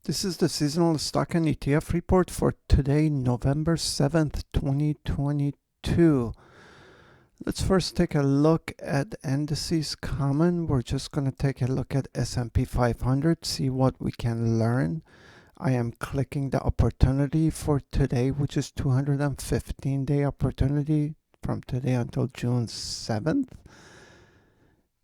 This is the seasonal stock and ETF report for today, November 7th, 2022. Let's first take a look at indices common. We're just going to take a look at S&P 500, see what we can learn. I am clicking the opportunity for today, which is 215-day opportunity from today until June 7th.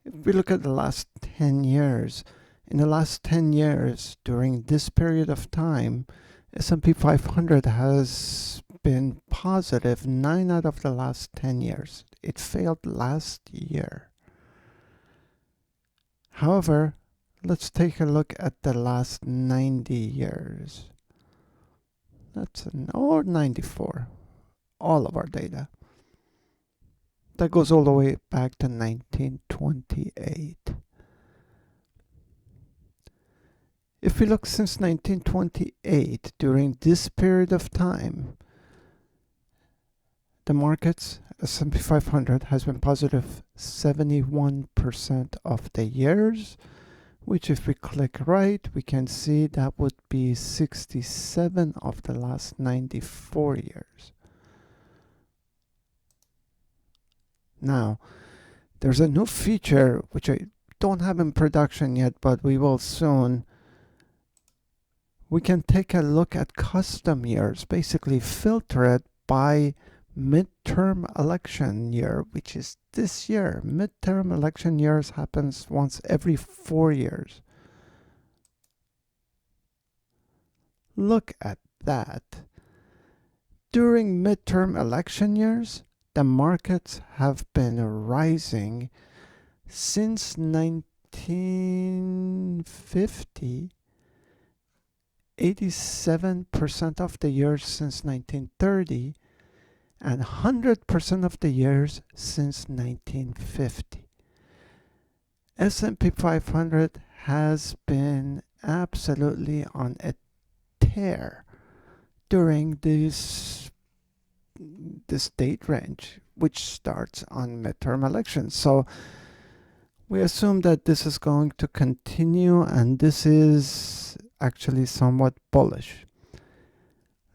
If we look at the last 10 years, in the last 10 years, during this period of time, S&P 500 has been positive 9 out of the last 10 years. It failed last year. However, let's take a look at the last 90 years. Or 94, all of our data. That goes all the way back to 1928. If we look since 1928, during this period of time, the markets, S&P 500, has been positive 71% of the years, which if we click right, we can see that would be 67 of the last 94 years. Now, there's a new feature which I don't have in production yet, but we will soon. We can take a look at custom years, basically filter it by midterm election year, which is this year. Midterm election years happens once every 4 years. Look at that. During midterm election years, the markets have been rising since 1950. 87% of the years since 1930 and 100% of the years since 1950. S&P 500 has been absolutely on a tear during this date range, which starts on midterm elections. So we assume that this is going to continue, and this is actually somewhat bullish.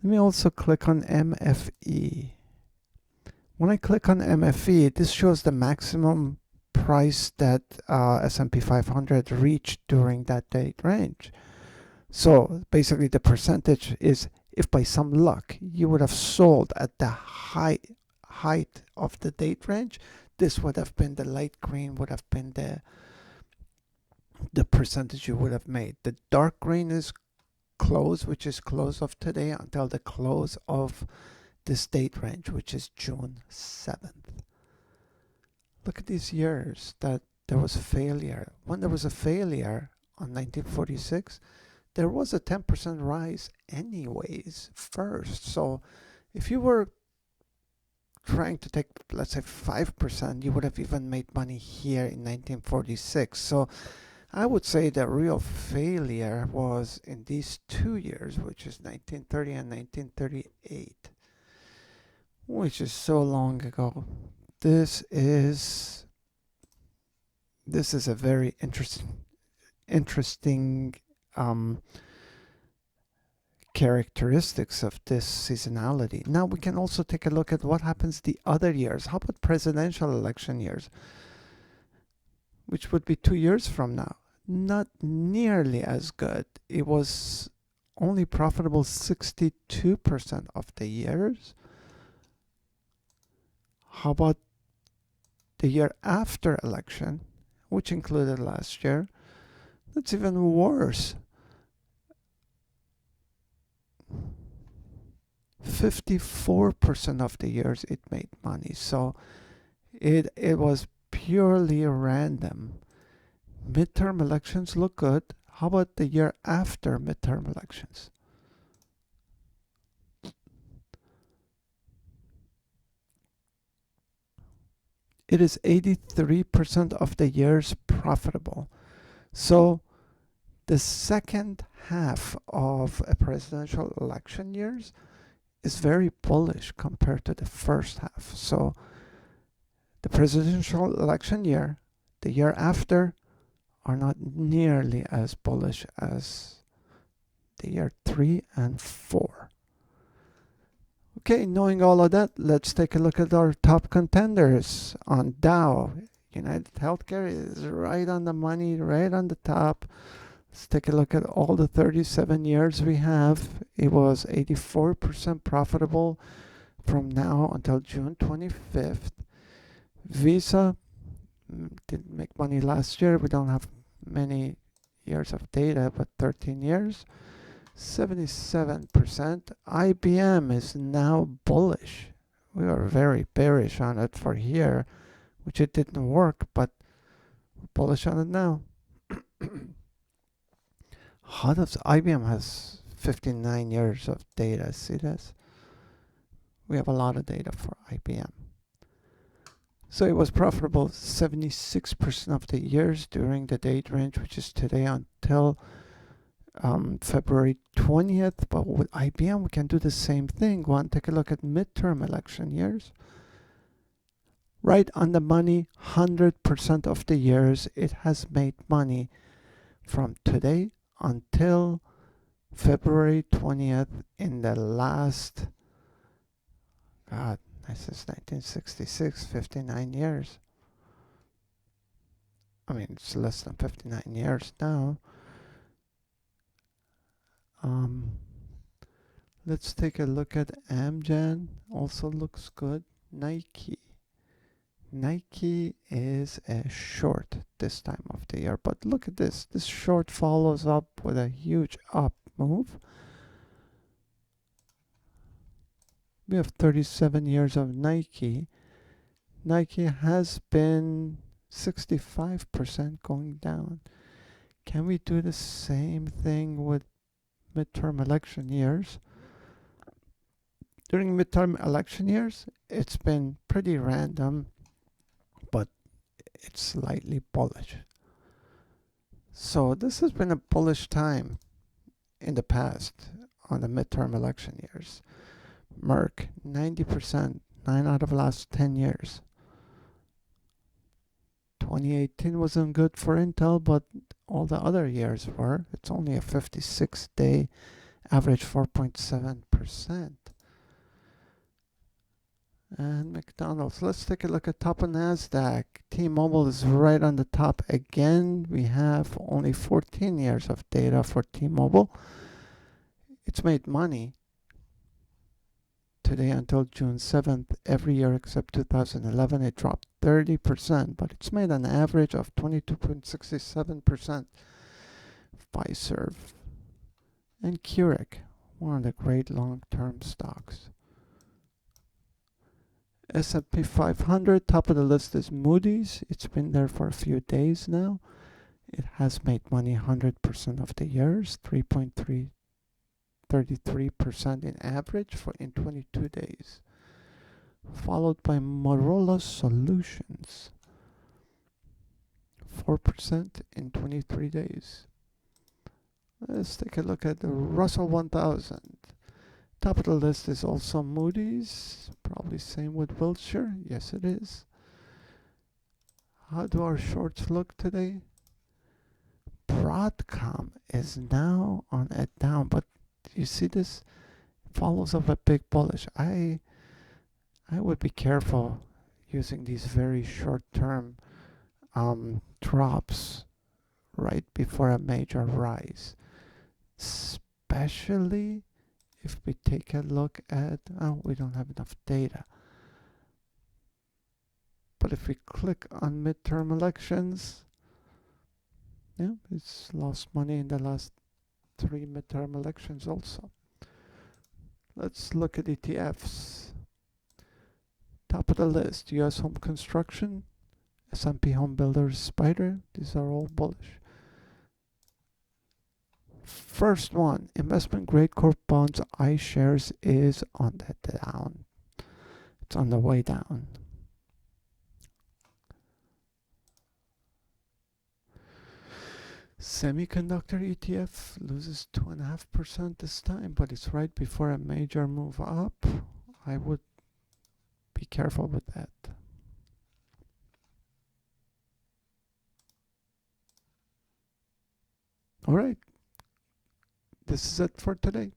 Let me also click on MFE. When I click on MFE, this shows the maximum price that S&P 500 reached during that date range. So basically the percentage is, if by some luck you would have sold at the height of the date range, this would have been the light green, would have been the percentage you would have made. The dark green is close, which is close of today until the close of this date range, which is June 7th. Look at these years that there was failure. When there was a failure on 1946, there was a 10% rise anyways first. So if you were trying to take, let's say, 5%, you would have even made money here in 1946. So I would say the real failure was in these 2 years, which is 1930 and 1938, which is so long ago. This is a very interesting characteristics of this seasonality. Now we can also take a look at what happens the other years. How about presidential election years, which would be 2 years from now? Not nearly as good. It was only profitable 62% of the years. How about the year after election, which included last year? That's even worse. 54% of the years it made money. So it was purely random. Midterm elections look good. How about the year after midterm elections? It is 83% of the years profitable. So the second half of a presidential election years is very bullish compared to the first half. So the presidential election year, the year after, are not nearly as bullish as the year 3 and 4. Okay, knowing all of that, let's take a look at our top contenders on Dow. United Healthcare is right on the money, right on the top. Let's take a look at all the 37 years we have. It was 84% profitable from now until June 25th. Visa didn't make money last year. We don't have many years of data, but 13 years, 77%. IBM is now bullish. We were very bearish on it for here, which it didn't work, but we're bullish on it now. How does IBM has 59 years of data? See this? We have a lot of data for IBM. So it was profitable 76% of the years during the date range, which is today until February 20th. But with IBM, we can do the same thing. Go and take a look at midterm election years. Right on the money, 100% of the years it has made money from today until February 20th in the last, God, this is 1966, 59 years. I mean, it's less than 59 years now. Let's take a look at Amgen. Also looks good. Nike. Nike is a short this time of the year. But look at this. This short follows up with a huge up move. We have 37 years of Nike. Nike has been 65% going down. Can we do the same thing with midterm election years? During midterm election years, it's been pretty random, but it's slightly bullish. So this has been a bullish time in the past on the midterm election years. Merck, 90%, 9 out of the last 10 years. 2018 wasn't good for Intel, but all the other years were. It's only a 56-day average, 4.7%. And McDonald's. Let's take a look at top of NASDAQ. T-Mobile is right on the top again. We have only 14 years of data for T-Mobile. It's made money today until June 7th. Every year except 2011, it dropped 30%, but it's made an average of 22.67%. Fiserv and Keurig, one of the great long-term stocks. S&P 500, top of the list is Moody's. It's been there for a few days now. It has made money 100% of the years, 3.33% in average in 22 days. Followed by Motorola Solutions, 4% in 23 days. Let's take a look at the Russell 1000. Top of the list is also Moody's, probably same with Wilshire. Yes, it is. How do our shorts look today? Broadcom is now on a down, but you see this follows up a big bullish. I would be careful using these very short-term drops right before a major rise, especially if we take a look at, we don't have enough data. But if we click on midterm elections, yeah, it's lost money in the last 3 midterm elections also. Let's look at ETFs. Top of the list, US Home Construction, S&P Home Builders, Spider. These are all bullish. First one, investment grade corp bonds, iShares is on the down. It's on the way down. Semiconductor ETF loses 2.5% this time, but it's right before a major move up. I would be careful with that. All right. This is it for today.